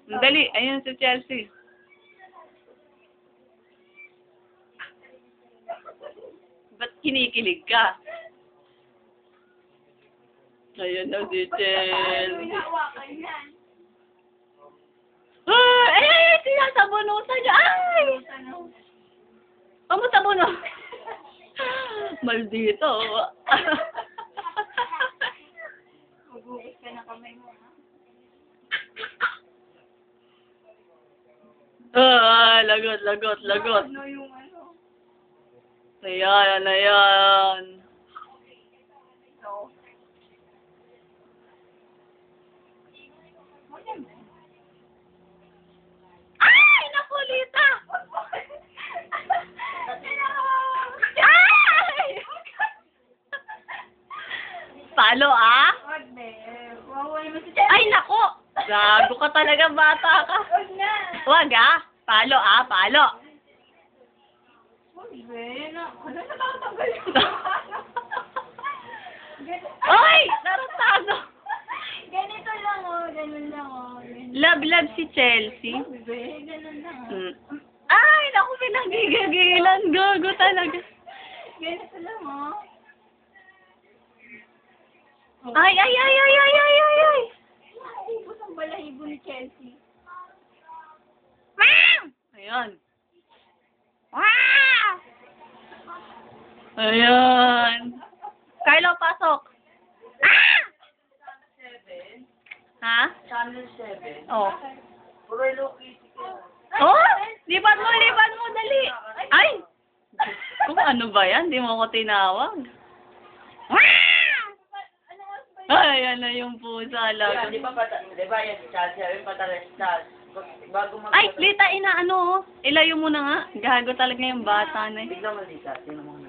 Dali, ayun si Chelsea. Ba't kinikilig ka? Ayun na si Chelsea. Ay, sinasabunutan niya. Ay! Sabuno. Maldito. Mag-uus ka na kamay mo, ha? Lagot. Ano yung ano? Ayan. No. Ay, nakulita! Ay! Palo, ah? Wag na. Wawa naman si Ay, nako! Gago ka talaga, bata ka. Wag na. Wag, ah? Palo, ah? Palo. Wag na. Ano na tatanggal yung Oy! Narasado! Ganito lang, oh. Ganun lang, oh. Love si Chelsea. Ganun lang, oh. Mm. Ay, naku, pinagigigilan. Gago talaga. Ganito lang, oh. Ay! Ubus ang balahibo ni Chelsea. Ayan. Ayan. Carlo, pasok. Ha? Channel 7. Oh. Puro Loki. Oh! Lipat mo, dali. Ay! Kung ano ba yan? Di mo ko tinawag. Ay, yan na yung pusa lang. Di ba yan si Chelsea? Yung patalas. Bago mag- Ay, Lita, ilayo mo na nga. Gago talaga yung bata na yun. Tignan mo, Lisa. Tignan mo.